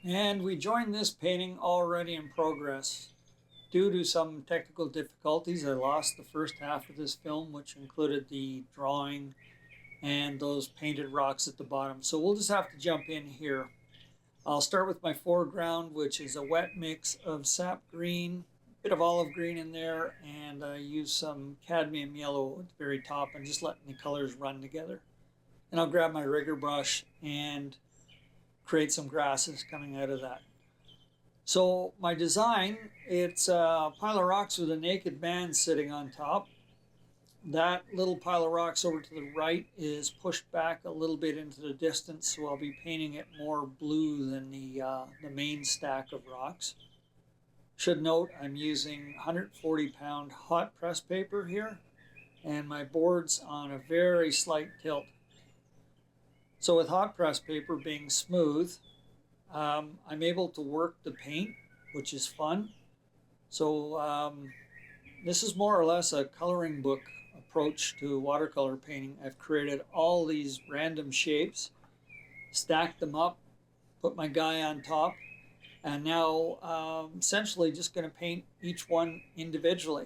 And we join this painting already in progress. Due to some technical difficulties, I lost the first half of this film, which included the drawing and those painted rocks at the bottom. So we'll just have to jump in here. I'll start with my foreground, which is a wet mix of sap green, a bit of olive green in there, and I use some cadmium yellow at the very top and just letting the colors run together. And I'll grab my rigger brush and create some grasses coming out of that. So my design, it's a pile of rocks with a naked man sitting on top. That little pile of rocks over to the right is pushed back a little bit into the distance, so I'll be painting it more blue than the main stack of rocks. Should note I'm using 140-pound hot press paper here, and my board's on a very slight tilt. So with hot press paper being smooth, I'm able to work the paint, which is fun. So this is more or less a coloring book approach to watercolor painting. I've created all these random shapes, stacked them up, put my guy on top, and now essentially just going to paint each one individually.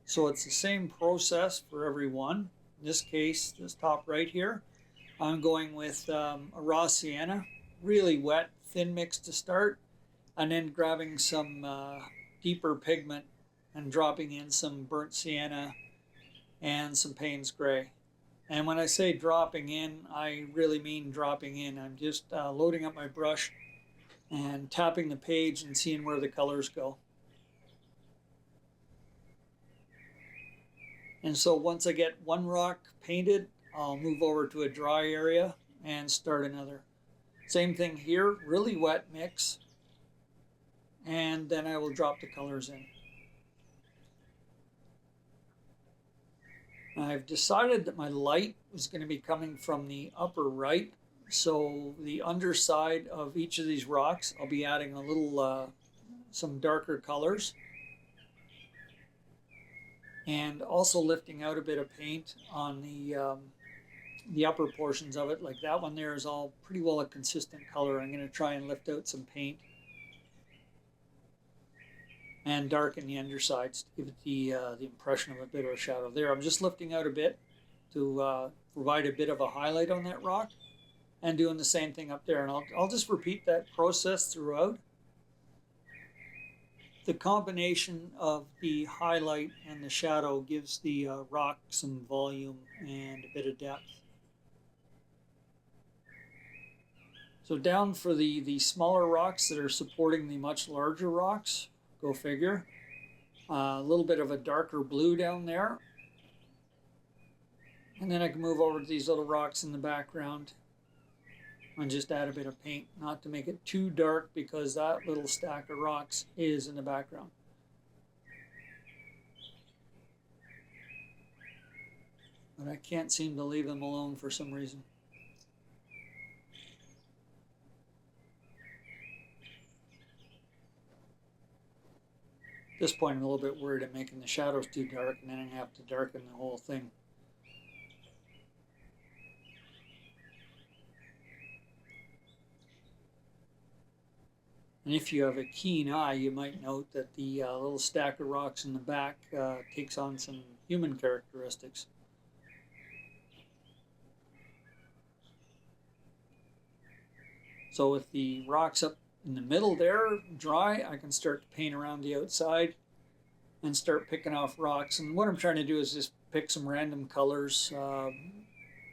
So it's the same process for every one. In this case, this top right here, I'm going with a raw sienna, really wet, thin mix to start, and then grabbing some deeper pigment and dropping in some burnt sienna and some Payne's Gray. And when I say dropping in, I really mean dropping in. I'm just loading up my brush and tapping the page and seeing where the colors go. And so once I get one rock painted, I'll move over to a dry area and start another. Same thing here, really wet mix, and then I will drop the colors in. I've decided that my light is going to be coming from the upper right, so the underside of each of these rocks, I'll be adding a little, some darker colors, and also lifting out a bit of paint on the upper portions of it. Like that one there is all pretty well a consistent color. I'm going to try and lift out some paint and darken the undersides to give it the impression of a bit of a shadow. There, I'm just lifting out a bit to provide a bit of a highlight on that rock, and doing the same thing up there. And I'll just repeat that process throughout. The combination of the highlight and the shadow gives the rock some volume and a bit of depth. So down for the smaller rocks that are supporting the much larger rocks, go figure. A little bit of a darker blue down there. And then I can move over to these little rocks in the background and just add a bit of paint, not to make it too dark because that little stack of rocks is in the background. But I can't seem to leave them alone for some reason. At this point, I'm a little bit worried I'm making the shadows too dark, and then I have to darken the whole thing. And if you have a keen eye, you might note that the little stack of rocks in the back takes on some human characteristics. So with the rocks up in the middle there dry, I can start to paint around the outside and start picking off rocks. And what I'm trying to do is just pick some random colors,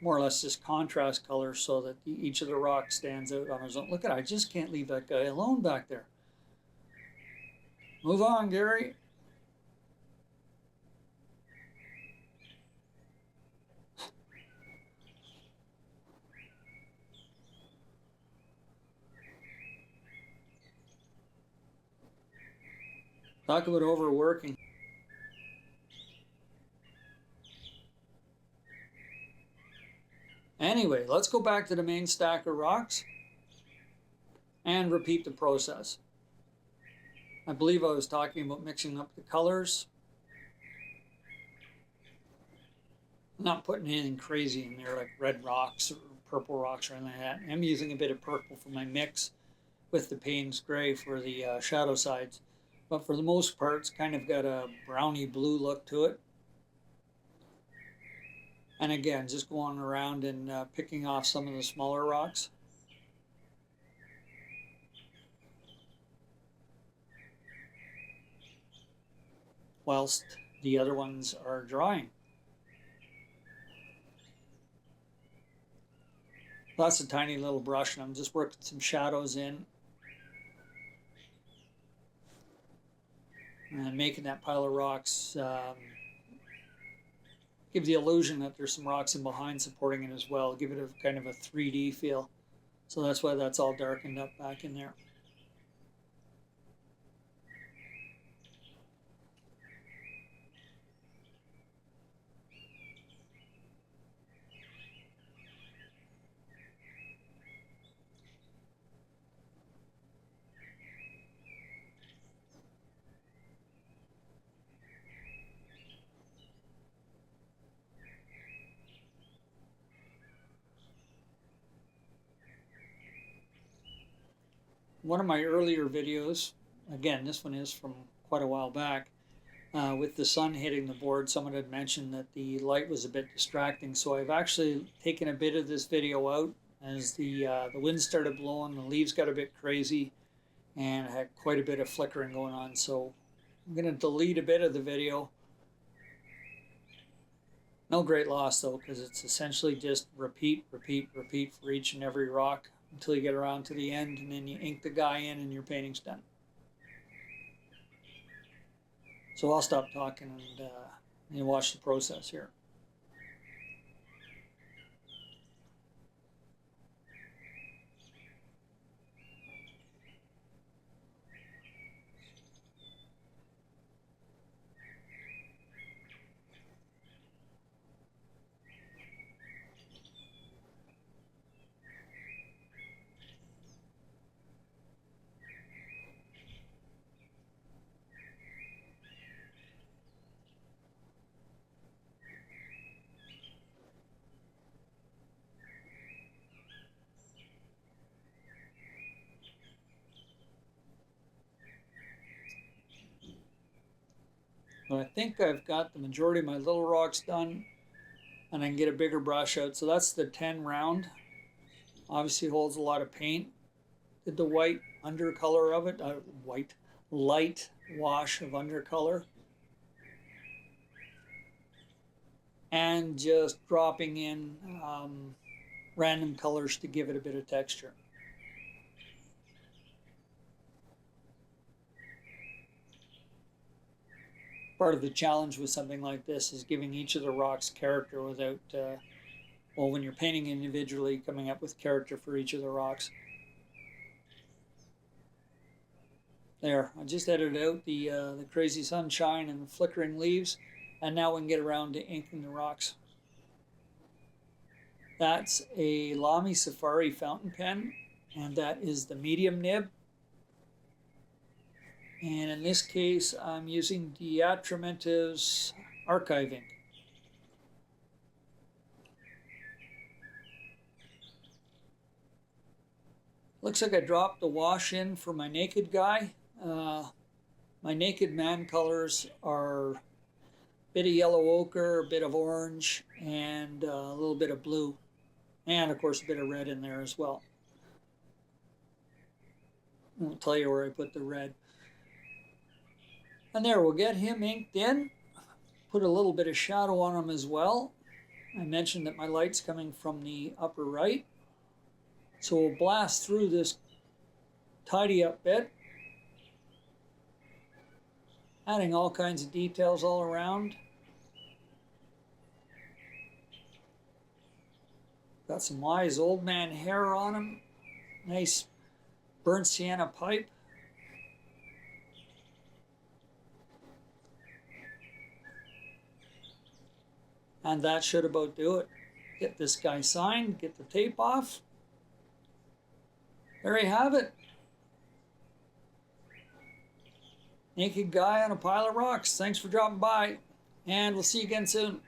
more or less just contrast colors, so that each of the rocks stands out on its own. Look at it, I just can't leave that guy alone back there. Move on, Gary. Talk about overworking. Anyway, let's go back to the main stack of rocks and repeat the process. I believe I was talking about mixing up the colors. I'm not putting anything crazy in there like red rocks or purple rocks or anything like that. I'm using a bit of purple for my mix, with the Payne's Gray for the shadow sides. But for the most part, it's kind of got a browny blue look to it. And again, just going around and picking off some of the smaller rocks. Whilst the other ones are drying. That's a tiny little brush, and I'm just working some shadows in. And making that pile of rocks give the illusion that there's some rocks in behind supporting it as well. Give it a kind of a 3D feel. So that's why that's all darkened up back in there. One of my earlier videos, again, this one is from quite a while back, with the sun hitting the board, someone had mentioned that the light was a bit distracting. So I've actually taken a bit of this video out as the wind started blowing, the leaves got a bit crazy, and I had quite a bit of flickering going on. So I'm going to delete a bit of the video. No great loss though, because it's essentially just repeat, repeat, repeat for each and every rock until you get around to the end, and then you ink the guy in and your painting's done. So I'll stop talking and watch the process here. But I think I've got the majority of my little rocks done, and I can get a bigger brush out. So that's the 10 round. Obviously holds a lot of paint. Did the white undercolor of it, light wash of undercolor. And just dropping in random colors to give it a bit of texture. Part of the challenge with something like this is giving each of the rocks character without, well, when you're painting individually, coming up with character for each of the rocks. There, I just edited out the crazy sunshine and the flickering leaves, and now we can get around to inking the rocks. That's a Lamy Safari fountain pen, and that is the medium nib. And in this case, I'm using Diatramentive's Archive ink. Looks like I dropped the wash in for my naked guy. My naked man colors are a bit of yellow ochre, a bit of orange, and a little bit of blue. And of course a bit of red in there as well. I'll tell you where I put the red. And there, we'll get him inked in. Put a little bit of shadow on him as well. I mentioned that my light's coming from the upper right. So we'll blast through this tidy up bit. Adding all kinds of details all around. Got some wise old man hair on him. Nice burnt sienna pipe. And that should about do it. Get this guy signed, get the tape off. There you have it. Naked guy on a pile of rocks. Thanks for dropping by, and we'll see you again soon.